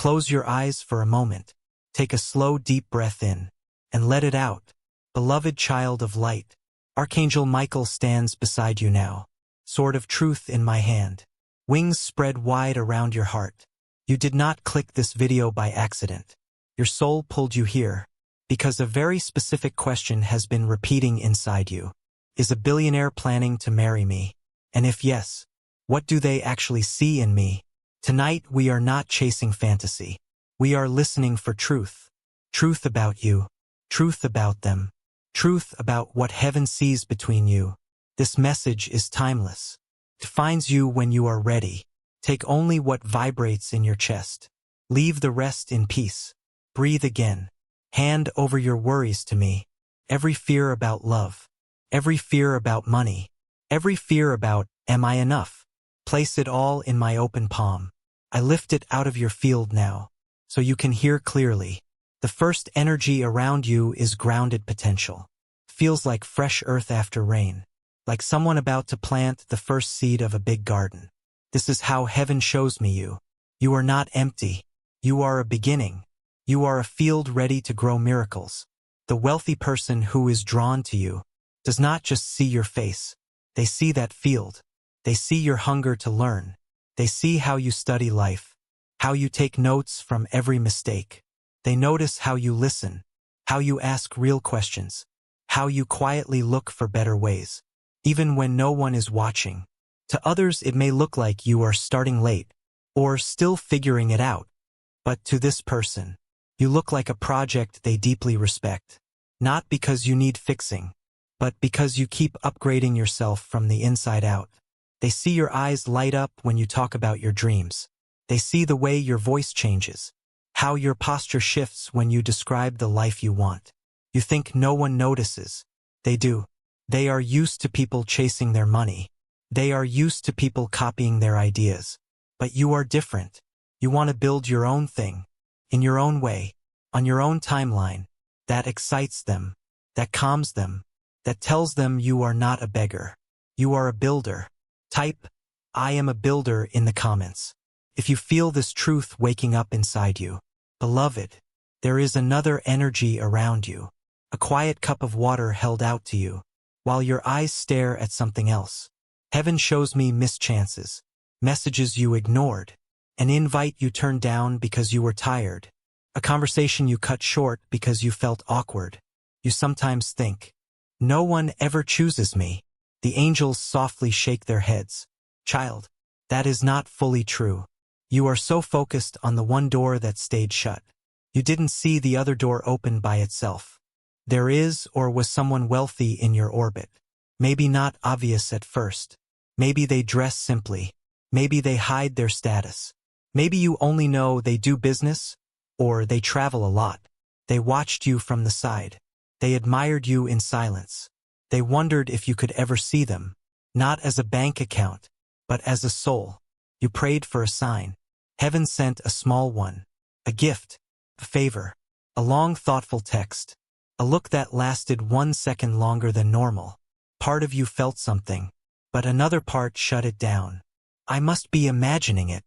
Close your eyes for a moment. Take a slow, deep breath in. And let it out. Beloved child of light, Archangel Michael stands beside you now. Sword of truth in my hand. Wings spread wide around your heart. You did not click this video by accident. Your soul pulled you here, because a very specific question has been repeating inside you. Is a billionaire planning to marry me? And if yes, what do they actually see in me? Tonight we are not chasing fantasy. We are listening for truth. Truth about you. Truth about them. Truth about what heaven sees between you. This message is timeless. It finds you when you are ready. Take only what vibrates in your chest. Leave the rest in peace. Breathe again. Hand over your worries to me. Every fear about love. Every fear about money. Every fear about, am I enough? Place it all in my open palm. I lift it out of your field now, so you can hear clearly. The first energy around you is grounded potential. Feels like fresh earth after rain. Like someone about to plant the first seed of a big garden. This is how heaven shows me you. You are not empty. You are a beginning. You are a field ready to grow miracles. The wealthy person who is drawn to you does not just see your face. They see that field. They see your hunger to learn. They see how you study life, how you take notes from every mistake. They notice how you listen, how you ask real questions, how you quietly look for better ways, even when no one is watching. To others it may look like you are starting late, or still figuring it out. But to this person, you look like a project they deeply respect. Not because you need fixing, but because you keep upgrading yourself from the inside out. They see your eyes light up when you talk about your dreams. They see the way your voice changes, how your posture shifts when you describe the life you want. You think no one notices. They do. They are used to people chasing their money. They are used to people copying their ideas. But you are different. You want to build your own thing, in your own way, on your own timeline. That excites them, that calms them, that tells them you are not a beggar. You are a builder. Type, I am a builder in the comments. If you feel this truth waking up inside you. Beloved, there is another energy around you. A quiet cup of water held out to you, while your eyes stare at something else. Heaven shows me missed chances, messages you ignored, an invite you turned down because you were tired, a conversation you cut short because you felt awkward. You sometimes think, no one ever chooses me. The angels softly shake their heads. Child, that is not fully true. You are so focused on the one door that stayed shut. You didn't see the other door open by itself. There is or was someone wealthy in your orbit. Maybe not obvious at first. Maybe they dress simply. Maybe they hide their status. Maybe you only know they do business, or they travel a lot. They watched you from the side. They admired you in silence. They wondered if you could ever see them, not as a bank account, but as a soul. You prayed for a sign. Heaven sent a small one, a gift, a favor, a long thoughtful text, a look that lasted 1 second longer than normal. Part of you felt something, but another part shut it down. I must be imagining it.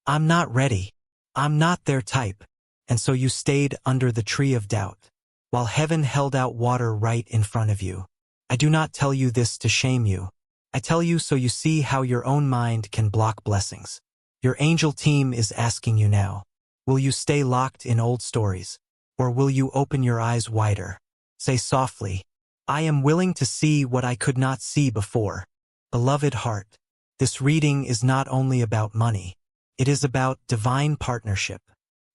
I'm not ready. I'm not their type. And so you stayed under the tree of doubt, while heaven held out water right in front of you. I do not tell you this to shame you. I tell you so you see how your own mind can block blessings. Your angel team is asking you now, will you stay locked in old stories, or will you open your eyes wider? Say softly, I am willing to see what I could not see before. Beloved heart, this reading is not only about money. It is about divine partnership.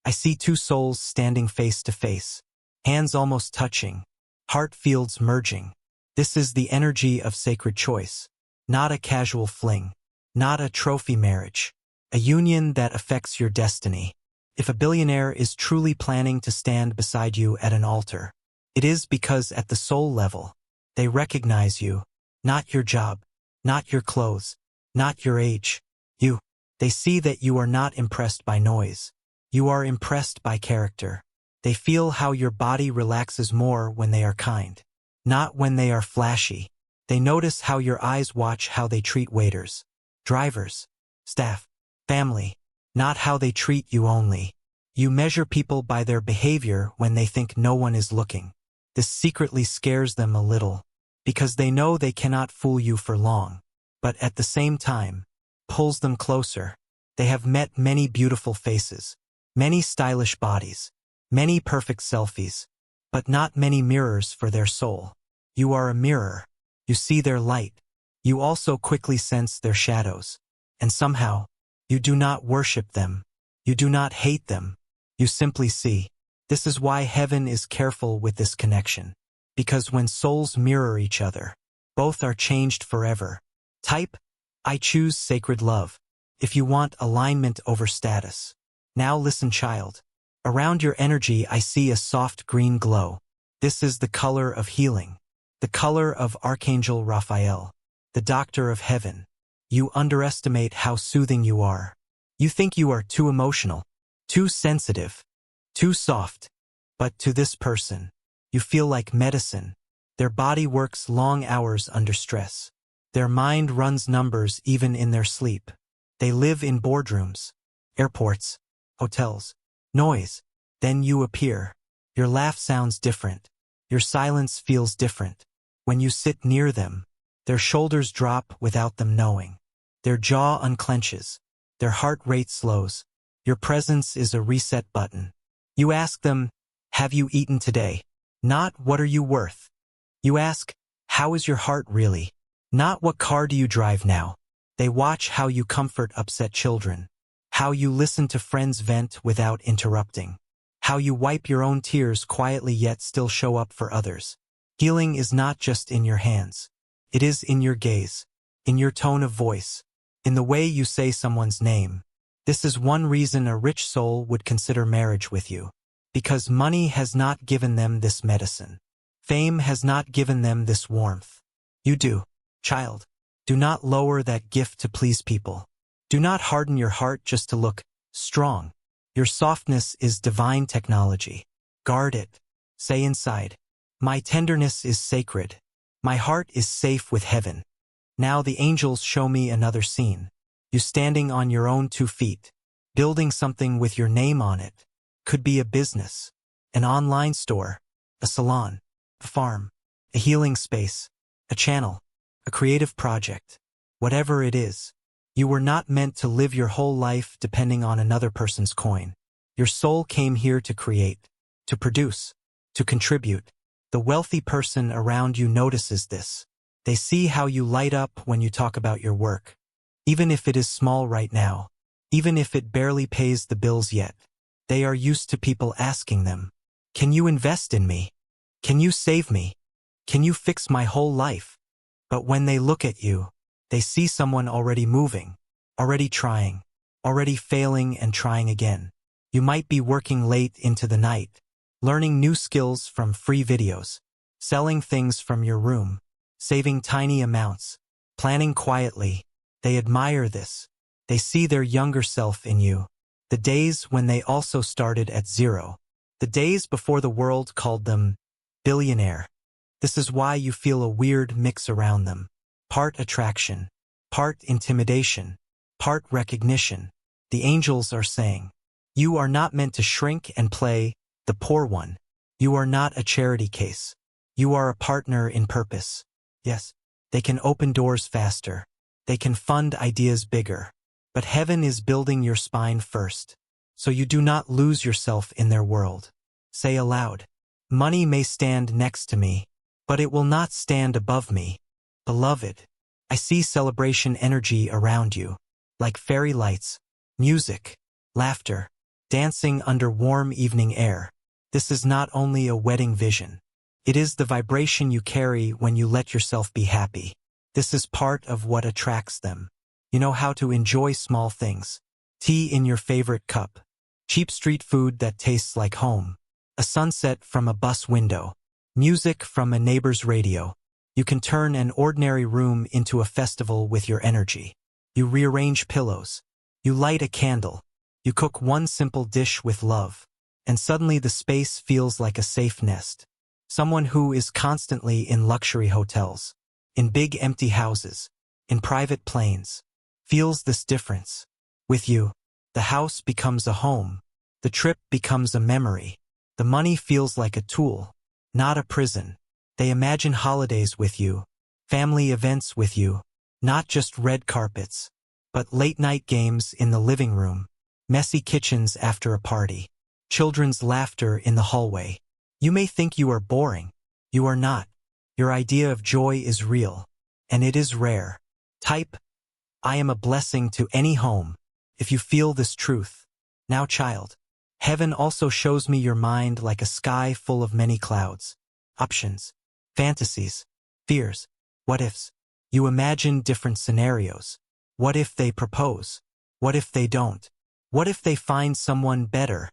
I see two souls standing face to face, hands almost touching, heart fields merging. This is the energy of sacred choice, not a casual fling, not a trophy marriage, a union that affects your destiny. If a billionaire is truly planning to stand beside you at an altar, it is because at the soul level, they recognize you, not your job, not your clothes, not your age, you. They see that you are not impressed by noise. You are impressed by character. They feel how your body relaxes more when they are kind, not when they are flashy. They notice how your eyes watch how they treat waiters, drivers, staff, family, not how they treat you only. You measure people by their behavior when they think no one is looking. This secretly scares them a little, because they know they cannot fool you for long, but at the same time, pulls them closer. They have met many beautiful faces, many stylish bodies, many perfect selfies, but not many mirrors for their soul. You are a mirror. You see their light. You also quickly sense their shadows. And somehow, you do not worship them. You do not hate them. You simply see. This is why heaven is careful with this connection. Because when souls mirror each other, both are changed forever. Type, I choose sacred love, if you want alignment over status. Now listen, child. Around your energy I see a soft green glow. This is the color of healing. The color of Archangel Raphael, the doctor of heaven. You underestimate how soothing you are. You think you are too emotional, too sensitive, too soft. But to this person, you feel like medicine. Their body works long hours under stress. Their mind runs numbers even in their sleep. They live in boardrooms, airports, hotels. Noise. Then you appear. Your laugh sounds different. Your silence feels different. When you sit near them, their shoulders drop without them knowing. Their jaw unclenches. Their heart rate slows. Your presence is a reset button. You ask them, have you eaten today? Not what are you worth. You ask, how is your heart really? Not what car do you drive now. They watch how you comfort upset children. How you listen to friends vent without interrupting. How you wipe your own tears quietly yet still show up for others. Healing is not just in your hands. It is in your gaze, in your tone of voice, in the way you say someone's name. This is one reason a rich soul would consider marriage with you. Because money has not given them this medicine. Fame has not given them this warmth. You do, child. Do not lower that gift to please people. Do not harden your heart just to look strong. Your softness is divine technology. Guard it. Say inside, my tenderness is sacred. My heart is safe with heaven. Now the angels show me another scene. You standing on your own 2 feet, building something with your name on it. Could be a business, an online store, a salon, a farm, a healing space, a channel, a creative project. Whatever it is, you were not meant to live your whole life depending on another person's coin. Your soul came here to create, to produce, to contribute. The wealthy person around you notices this. They see how you light up when you talk about your work. Even if it is small right now, even if it barely pays the bills yet, they are used to people asking them, can you invest in me? Can you save me? Can you fix my whole life? But when they look at you, they see someone already moving, already trying, already failing and trying again. You might be working late into the night, learning new skills from free videos, selling things from your room, saving tiny amounts, planning quietly. They admire this. They see their younger self in you. The days when they also started at zero. The days before the world called them billionaire. This is why you feel a weird mix around them. Part attraction, part intimidation, part recognition. The angels are saying, you are not meant to shrink and play the poor one. You are not a charity case. You are a partner in purpose. Yes, they can open doors faster. They can fund ideas bigger. But heaven is building your spine first, so you do not lose yourself in their world. Say aloud, money may stand next to me, but it will not stand above me. Beloved, I see celebration energy around you, like fairy lights, music, laughter, dancing under warm evening air. This is not only a wedding vision. It is the vibration you carry when you let yourself be happy. This is part of what attracts them. You know how to enjoy small things. Tea in your favorite cup. Cheap street food that tastes like home. A sunset from a bus window. Music from a neighbor's radio. You can turn an ordinary room into a festival with your energy. You rearrange pillows. You light a candle. You cook one simple dish with love. And suddenly the space feels like a safe nest. Someone who is constantly in luxury hotels, in big empty houses, in private planes, feels this difference. With you, the house becomes a home. The trip becomes a memory. The money feels like a tool, not a prison. They imagine holidays with you, family events with you, not just red carpets, but late-night games in the living room, messy kitchens after a party, children's laughter in the hallway. You may think you are boring. You are not. Your idea of joy is real, and it is rare. Type, I am a blessing to any home, if you feel this truth. Now, child, heaven also shows me your mind like a sky full of many clouds. Options, fantasies, fears, what-ifs. You imagine different scenarios. What if they propose? What if they don't? What if they find someone better?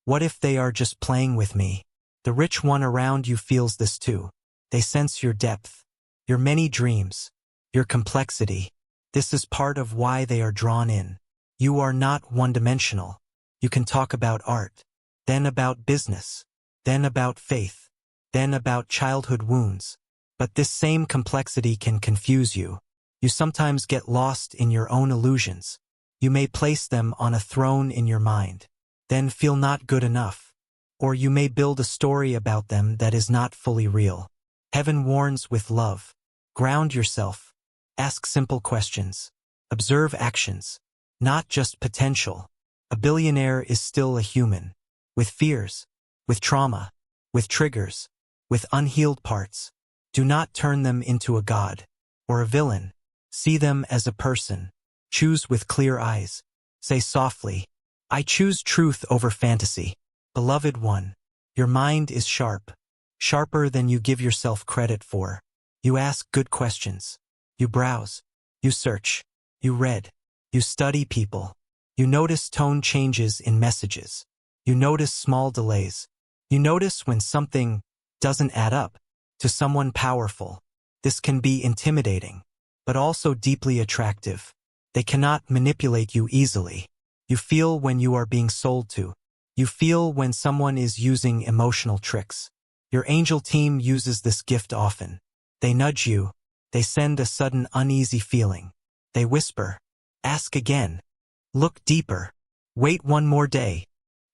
What if they are just playing with me? The rich one around you feels this too. They sense your depth, your many dreams, your complexity. This is part of why they are drawn in. You are not one-dimensional. You can talk about art, then about business, then about faith, then about childhood wounds. But this same complexity can confuse you. You sometimes get lost in your own illusions. You may place them on a throne in your mind, then feel not good enough. Or you may build a story about them that is not fully real. Heaven warns with love. Ground yourself. Ask simple questions. Observe actions, not just potential. A billionaire is still a human, with fears, with trauma, with triggers, with unhealed parts. Do not turn them into a god or a villain. See them as a person. Choose with clear eyes. Say softly, I choose truth over fantasy. Beloved one, your mind is sharp, sharper than you give yourself credit for. You ask good questions. You browse. You search. You read. You study people. You notice tone changes in messages. You notice small delays. You notice when something doesn't add up to someone powerful. This can be intimidating, but also deeply attractive. They cannot manipulate you easily. You feel when you are being sold to. You feel when someone is using emotional tricks. Your angel team uses this gift often. They nudge you. They send a sudden uneasy feeling. They whisper, ask again. Look deeper. Wait one more day.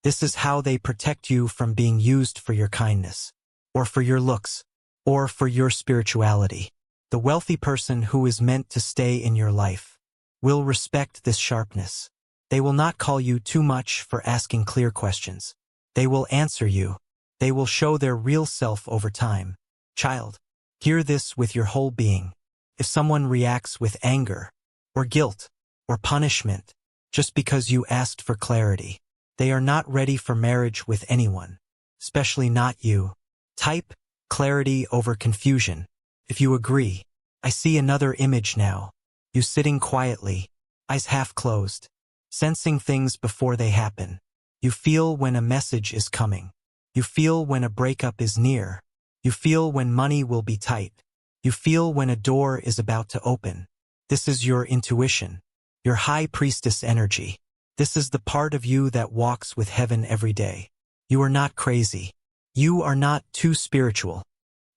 This is how they protect you from being used for your kindness, or for your looks, or for your spirituality. The wealthy person who is meant to stay in your life will respect this sharpness. They will not call you too much for asking clear questions. They will answer you. They will show their real self over time. Child, hear this with your whole being. If someone reacts with anger, or guilt, or punishment, just because you asked for clarity, they are not ready for marriage with anyone, especially not you. Type clarity over confusion. If you agree, I see another image now. You sitting quietly, eyes half closed, sensing things before they happen. You feel when a message is coming. You feel when a breakup is near. You feel when money will be tight. You feel when a door is about to open. This is your intuition, your high priestess energy. This is the part of you that walks with heaven every day. You are not crazy. You are not too spiritual.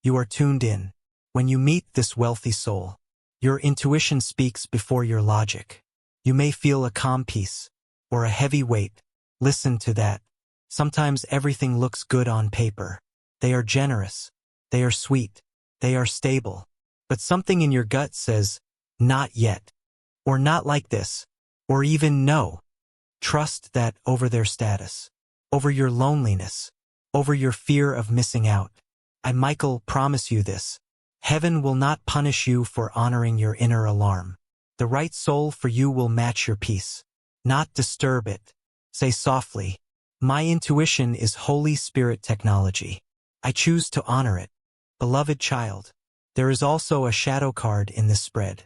You are tuned in. When you meet this wealthy soul, your intuition speaks before your logic. You may feel a calm peace, or a heavy weight. Listen to that. Sometimes everything looks good on paper. They are generous. They are sweet. They are stable. But something in your gut says, not yet. Or not like this. Or even no. Trust that over their status. Over your loneliness. Over your fear of missing out. I, Michael, promise you this. Heaven will not punish you for honoring your inner alarm. The right soul for you will match your peace, not disturb it. Say softly, my intuition is Holy Spirit technology. I choose to honor it. Beloved child, there is also a shadow card in this spread.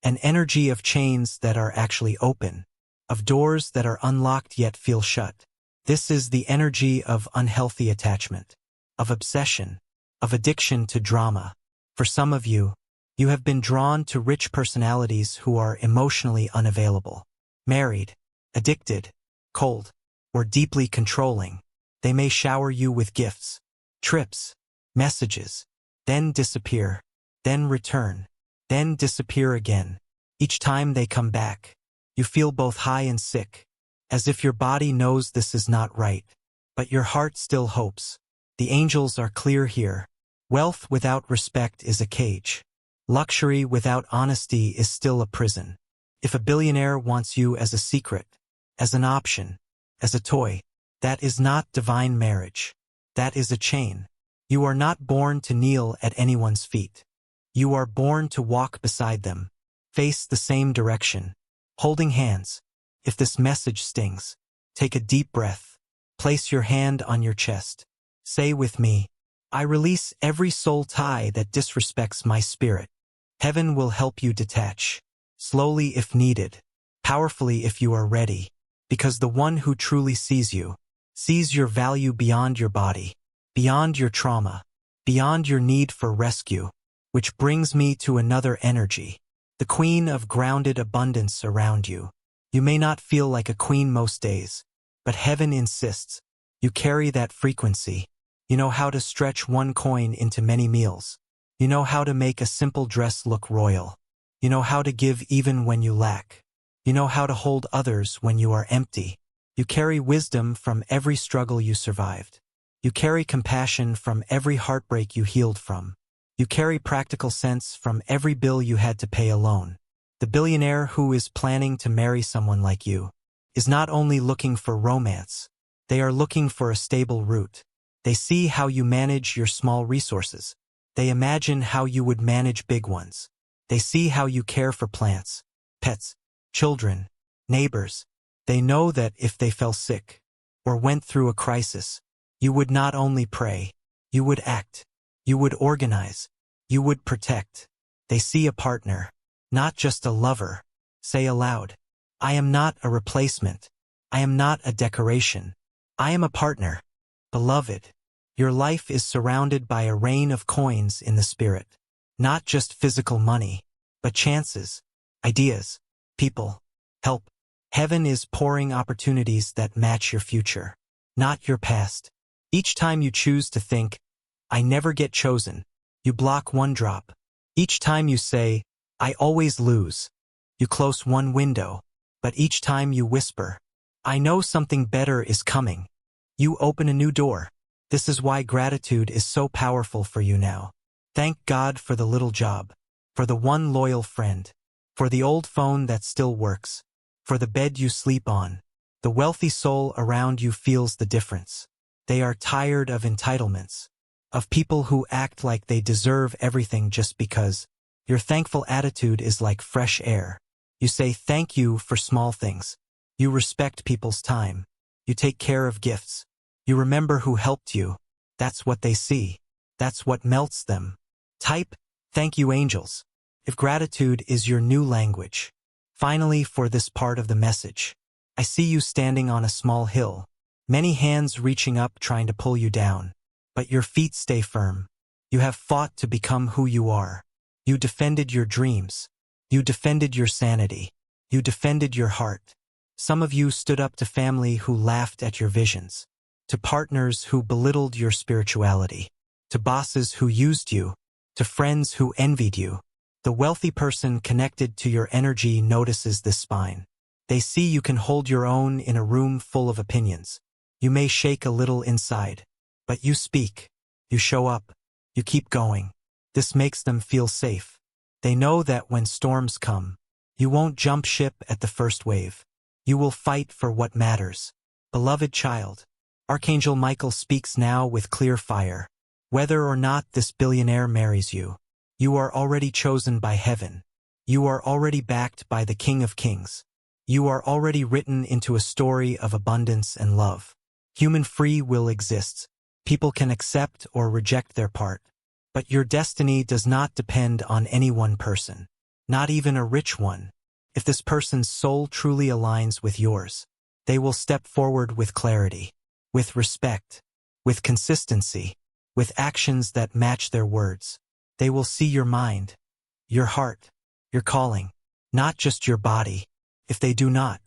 An energy of chains that are actually open, of doors that are unlocked yet feel shut. This is the energy of unhealthy attachment, of obsession, of addiction to drama. For some of you, you have been drawn to rich personalities who are emotionally unavailable, married, addicted, cold, or deeply controlling. They may shower you with gifts, trips, messages, then disappear, then return, then disappear again. Each time they come back, you feel both high and sick. as if your body knows this is not right. But your heart still hopes. The angels are clear here. Wealth without respect is a cage. Luxury without honesty is still a prison. If a billionaire wants you as a secret, as an option, as a toy, that is not divine marriage. That is a chain. You are not born to kneel at anyone's feet. You are born to walk beside them, face the same direction, holding hands. If this message stings, take a deep breath. Place your hand on your chest. Say with me, I release every soul tie that disrespects my spirit. Heaven will help you detach. Slowly if needed, powerfully if you are ready, because the one who truly sees you, sees your value beyond your body, beyond your trauma, beyond your need for rescue. Which brings me to another energy, the queen of grounded abundance around you. You may not feel like a queen most days, but heaven insists. You carry that frequency. You know how to stretch one coin into many meals. You know how to make a simple dress look royal. You know how to give even when you lack. You know how to hold others when you are empty. You carry wisdom from every struggle you survived. You carry compassion from every heartbreak you healed from. You carry practical sense from every bill you had to pay alone. The billionaire who is planning to marry someone like you is not only looking for romance, they are looking for a stable root. They see how you manage your small resources. They imagine how you would manage big ones. They see how you care for plants, pets, children, neighbors. They know that if they fell sick or went through a crisis, you would not only pray, you would act, you would organize, you would protect. They see a partner, not just a lover. Say aloud, I am not a replacement. I am not a decoration. I am a partner. Beloved, your life is surrounded by a rain of coins in the spirit. Not just physical money, but chances, ideas, people, help. Heaven is pouring opportunities that match your future, not your past. Each time you choose to think, I never get chosen, you block one drop. Each time you say, I always lose, you close one window. But each time you whisper, I know something better is coming, you open a new door. This is why gratitude is so powerful for you now. Thank God for the little job, for the one loyal friend, for the old phone that still works, for the bed you sleep on. The wealthy soul around you feels the difference. They are tired of entitlements, of people who act like they deserve everything just because. Your thankful attitude is like fresh air. You say thank you for small things. You respect people's time. You take care of gifts. You remember who helped you. That's what they see. That's what melts them. Type, thank you angels, if gratitude is your new language. Finally, for this part of the message, I see you standing on a small hill, many hands reaching up trying to pull you down. But your feet stay firm. You have fought to become who you are. You defended your dreams. You defended your sanity. You defended your heart. Some of you stood up to family who laughed at your visions, to partners who belittled your spirituality, to bosses who used you, to friends who envied you. The wealthy person connected to your energy notices this spine. They see you can hold your own in a room full of opinions. You may shake a little inside, but you speak. You show up. You keep going. This makes them feel safe. They know that when storms come, you won't jump ship at the first wave. You will fight for what matters. Beloved child, Archangel Michael speaks now with clear fire. Whether or not this billionaire marries you, you are already chosen by heaven. You are already backed by the King of Kings. You are already written into a story of abundance and love. Human free will exists. People can accept or reject their part. But your destiny does not depend on any one person, not even a rich one. If this person's soul truly aligns with yours, they will step forward with clarity, with respect, with consistency, with actions that match their words. They will see your mind, your heart, your calling, not just your body. If they do not,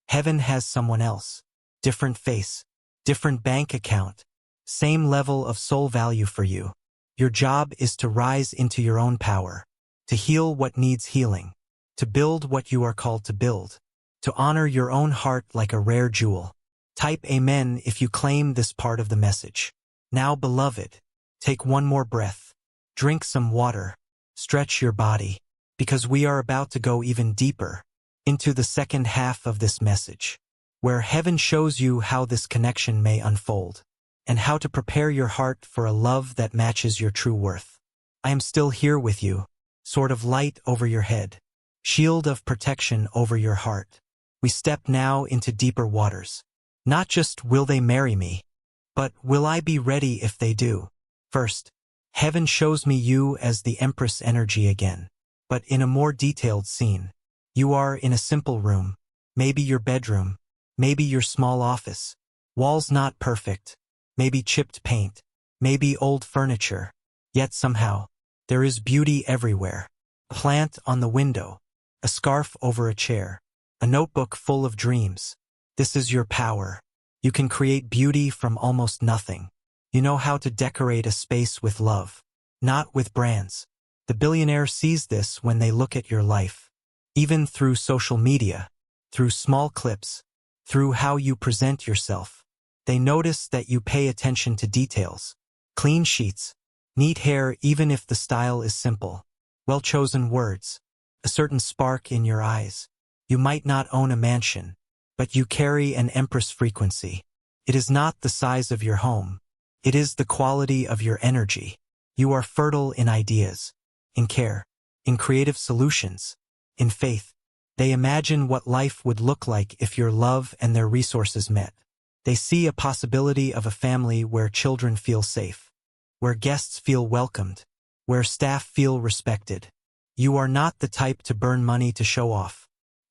heaven has someone else. Different face, different bank account, same level of soul value for you. Your job is to rise into your own power, to heal what needs healing, to build what you are called to build, to honor your own heart like a rare jewel. Type Amen if you claim this part of the message. Now, beloved, take one more breath. Drink some water. Stretch your body, because we are about to go even deeper into the second half of this message, where heaven shows you how this connection may unfold, and how to prepare your heart for a love that matches your true worth. I am still here with you, sword of light over your head, shield of protection over your heart. We step now into deeper waters. Not just will they marry me, but will I be ready if they do? First, heaven shows me you as the Empress energy again, but in a more detailed scene. You are in a simple room, maybe your bedroom, maybe your small office. Walls not perfect, maybe chipped paint, maybe old furniture. Yet somehow, there is beauty everywhere. A plant on the window, a scarf over a chair, a notebook full of dreams. This is your power. You can create beauty from almost nothing. You know how to decorate a space with love, not with brands. The billionaire sees this when they look at your life. Even through social media, through small clips, through how you present yourself. They notice that you pay attention to details. Clean sheets, neat hair even if the style is simple, well-chosen words, a certain spark in your eyes. You might not own a mansion, but you carry an empress frequency. It is not the size of your home. It is the quality of your energy. You are fertile in ideas, in care, in creative solutions, in faith. They imagine what life would look like if your love and their resources met. They see a possibility of a family where children feel safe, where guests feel welcomed, where staff feel respected. You are not the type to burn money to show off.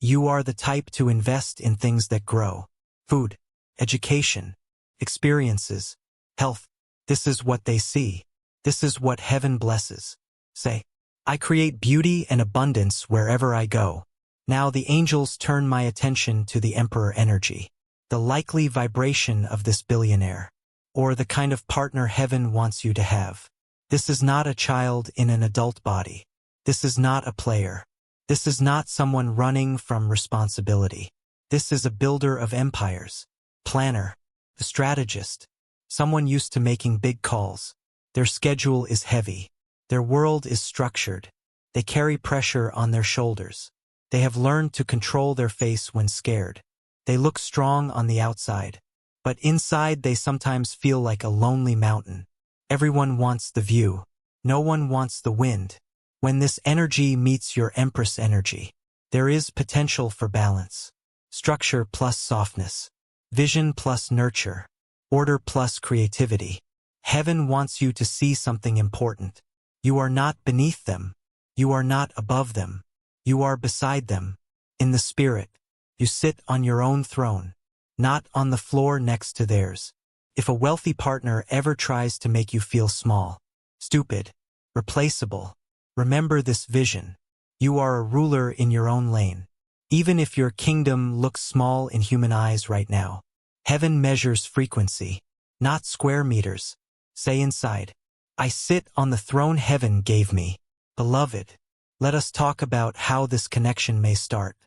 You are the type to invest in things that grow. Food, education, experiences, health. This is what they see. This is what heaven blesses. Say, I create beauty and abundance wherever I go. Now the angels turn my attention to the emperor energy, the likely vibration of this billionaire, or the kind of partner heaven wants you to have. This is not a child in an adult body. This is not a player. This is not someone running from responsibility. This is a builder of empires, planner, a strategist, someone used to making big calls. Their schedule is heavy. Their world is structured. They carry pressure on their shoulders. They have learned to control their face when scared. They look strong on the outside, but inside they sometimes feel like a lonely mountain. Everyone wants the view. No one wants the wind. When this energy meets your Empress energy, there is potential for balance. Structure plus softness. Vision plus nurture. Order plus creativity. Heaven wants you to see something important. You are not beneath them. You are not above them. You are beside them. In the spirit, you sit on your own throne, not on the floor next to theirs. If a wealthy partner ever tries to make you feel small, stupid, replaceable, remember this vision. You are a ruler in your own lane. Even if your kingdom looks small in human eyes right now, heaven measures frequency, not square meters. Say inside, I sit on the throne heaven gave me. Beloved, let us talk about how this connection may start.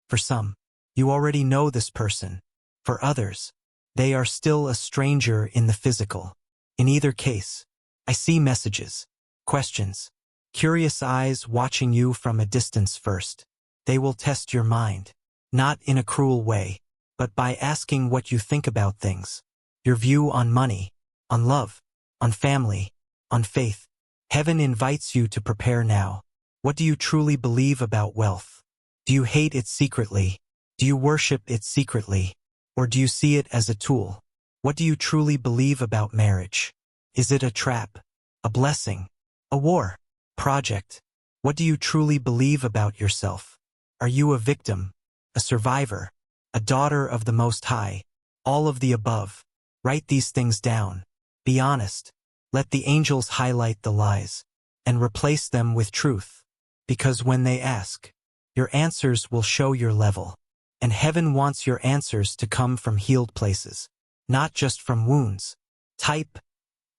For some, you already know this person. For others, they are still a stranger in the physical. In either case, I see messages, questions, curious eyes watching you from a distance first. They will test your mind, not in a cruel way, but by asking what you think about things, your view on money, on love, on family, on faith. Heaven invites you to prepare now. What do you truly believe about wealth? Do you hate it secretly? Do you worship it secretly? Or do you see it as a tool? What do you truly believe about marriage? Is it a trap? A blessing? A war? Project? What do you truly believe about yourself? Are you a victim? A survivor? A daughter of the Most High? All of the above. Write these things down. Be honest. Let the angels highlight the lies and replace them with truth. Because when they ask, your answers will show your level. And heaven wants your answers to come from healed places, not just from wounds. Type,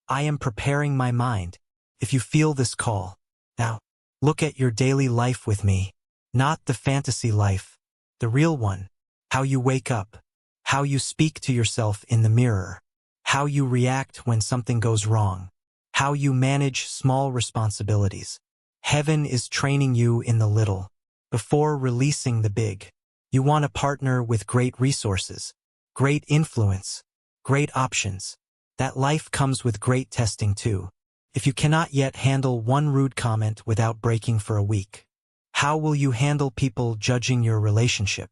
I am preparing my mind. If you feel this call, now, look at your daily life with me. Not the fantasy life, the real one. how you wake up, how you speak to yourself in the mirror, how you react when something goes wrong, how you manage small responsibilities. Heaven is training you in the little before releasing the big. You want a partner with great resources, great influence, great options. That life comes with great testing too. If you cannot yet handle one rude comment without breaking for a week, how will you handle people judging your relationship?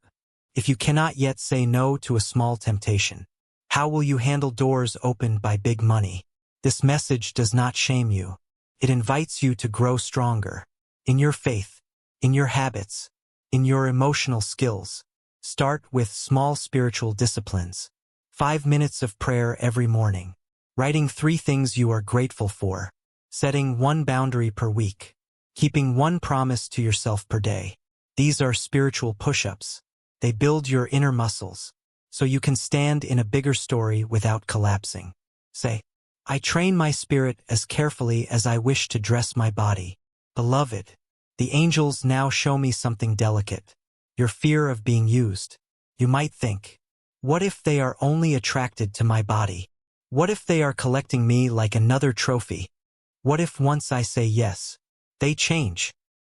If you cannot yet say no to a small temptation, how will you handle doors opened by big money? This message does not shame you. It invites you to grow stronger in your faith, in your habits, in your emotional skills. Start with small spiritual disciplines. 5 minutes of prayer every morning. Writing 3 things you are grateful for. Setting 1 boundary per week. Keeping 1 promise to yourself per day. These are spiritual push-ups. They build your inner muscles, so you can stand in a bigger story without collapsing. Say, I train my spirit as carefully as I wish to dress my body. Beloved, the angels now show me something delicate. Your fear of being used. You might think, what if they are only attracted to my body? What if they are collecting me like another trophy? What if once I say yes, they change?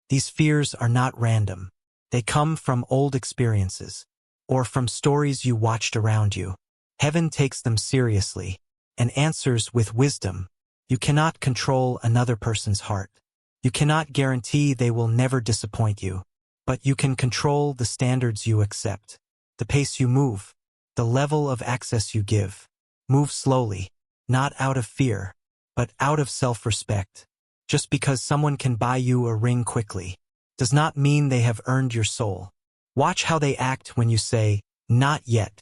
These fears are not random. They come from old experiences, or from stories you watched around you. Heaven takes them seriously, and answers with wisdom. You cannot control another person's heart. You cannot guarantee they will never disappoint you. But you can control the standards you accept, the pace you move, the level of access you give. Move slowly, not out of fear, but out of self-respect. Just because someone can buy you a ring quickly does not mean they have earned your soul. Watch how they act when you say, not yet.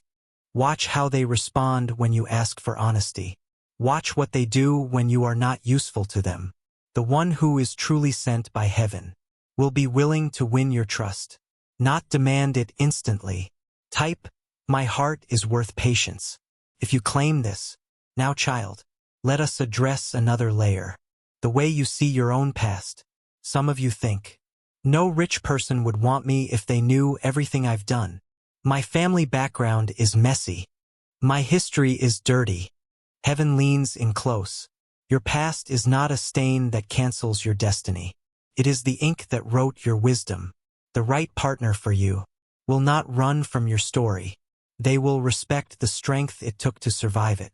Watch how they respond when you ask for honesty. Watch what they do when you are not useful to them. The one who is truly sent by heaven will be willing to win your trust, not demand it instantly. Type, my heart is worth patience. If you claim this, now child, let us address another layer. The way you see your own past. Some of you think, no rich person would want me if they knew everything I've done. My family background is messy. My history is dirty. Heaven leans in close. Your past is not a stain that cancels your destiny. It is the ink that wrote your wisdom. The right partner for you will not run from your story. They will respect the strength it took to survive it.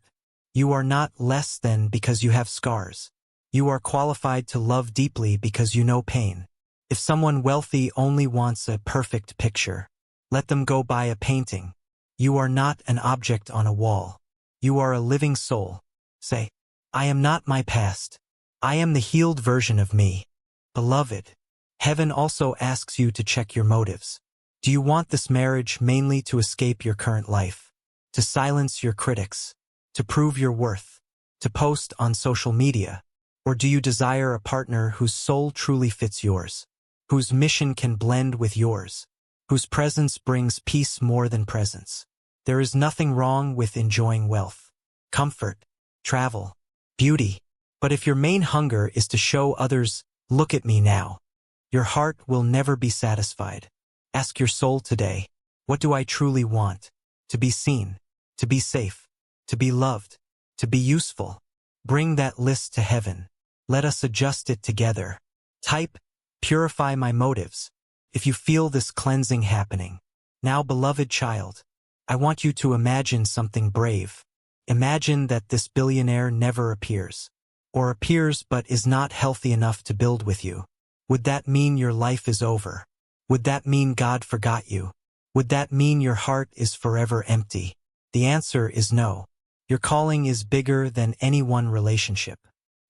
You are not less than because you have scars. You are qualified to love deeply because you know pain. If someone wealthy only wants a perfect picture, let them go buy a painting. You are not an object on a wall. You are a living soul. Say, I am not my past. I am the healed version of me. Beloved, heaven also asks you to check your motives. Do you want this marriage mainly to escape your current life, to silence your critics, to prove your worth, to post on social media? Or do you desire a partner whose soul truly fits yours, whose mission can blend with yours, whose presence brings peace more than presence? There is nothing wrong with enjoying wealth, comfort, travel, beauty. But if your main hunger is to show others, look at me now, your heart will never be satisfied. Ask your soul today, what do I truly want? To be seen, to be safe, to be loved, to be useful. Bring that list to heaven. Let us adjust it together. Type, purify my motives. If you feel this cleansing happening. Now, beloved child, I want you to imagine something brave. Imagine that this billionaire never appears. Or appears but is not healthy enough to build with you. Would that mean your life is over? Would that mean God forgot you? Would that mean your heart is forever empty? The answer is no. Your calling is bigger than any one relationship.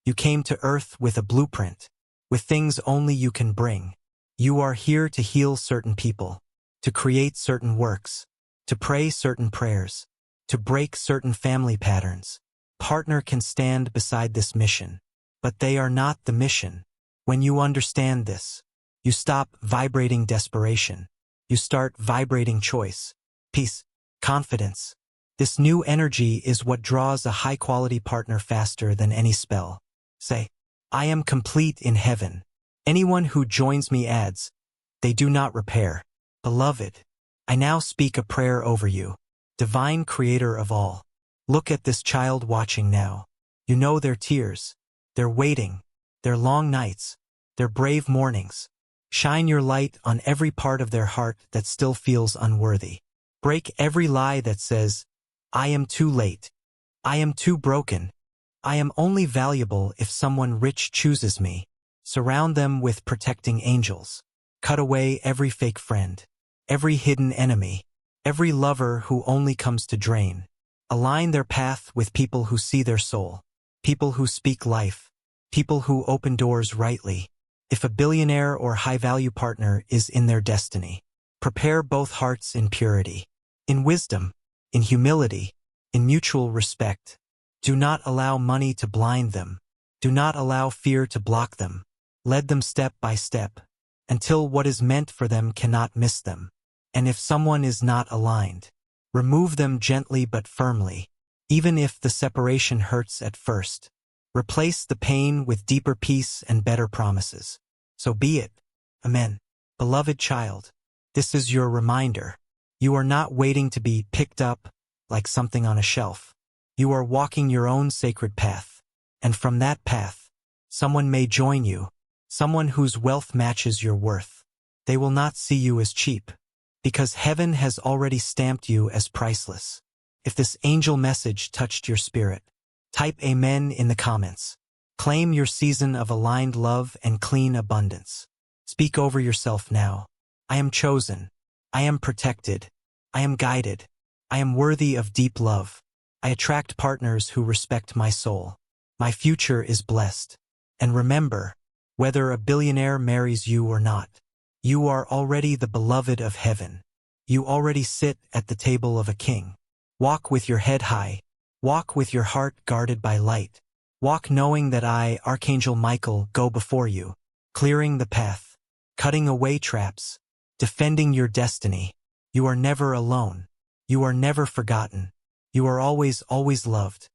You came to earth with a blueprint, with things only you can bring. You are here to heal certain people, to create certain works, to pray certain prayers, to break certain family patterns. Partner can stand beside this mission, but they are not the mission. When you understand this, you stop vibrating desperation. You start vibrating choice, peace, confidence. This new energy is what draws a high-quality partner faster than any spell. Say, I am complete in heaven. Anyone who joins me adds, they do not repair. Beloved, I now speak a prayer over you. Divine Creator of all, look at this child watching now. You know their tears, their waiting, their long nights, their brave mornings. Shine your light on every part of their heart that still feels unworthy. Break every lie that says, I am too late. I am too broken. I am only valuable if someone rich chooses me. Surround them with protecting angels. Cut away every fake friend, every hidden enemy, every lover who only comes to drain. Align their path with people who see their soul, people who speak life, people who open doors rightly. If a billionaire or high-value partner is in their destiny, prepare both hearts in purity, in wisdom, in humility, in mutual respect. Do not allow money to blind them. Do not allow fear to block them. Lead them step by step, until what is meant for them cannot miss them. And if someone is not aligned, remove them gently but firmly, even if the separation hurts at first. Replace the pain with deeper peace and better promises. So be it. Amen. Beloved child, this is your reminder. You are not waiting to be picked up like something on a shelf. You are walking your own sacred path. And from that path, someone may join you, someone whose wealth matches your worth. They will not see you as cheap, because heaven has already stamped you as priceless. If this angel message touched your spirit, type Amen in the comments. Claim your season of aligned love and clean abundance. Speak over yourself now. I am chosen. I am protected. I am guided. I am worthy of deep love. I attract partners who respect my soul. My future is blessed. And remember, whether a billionaire marries you or not, you are already the beloved of heaven. You already sit at the table of a king. Walk with your head high. Walk with your heart guarded by light. Walk knowing that I, Archangel Michael, go before you, clearing the path, cutting away traps, defending your destiny. You are never alone. You are never forgotten. You are always loved.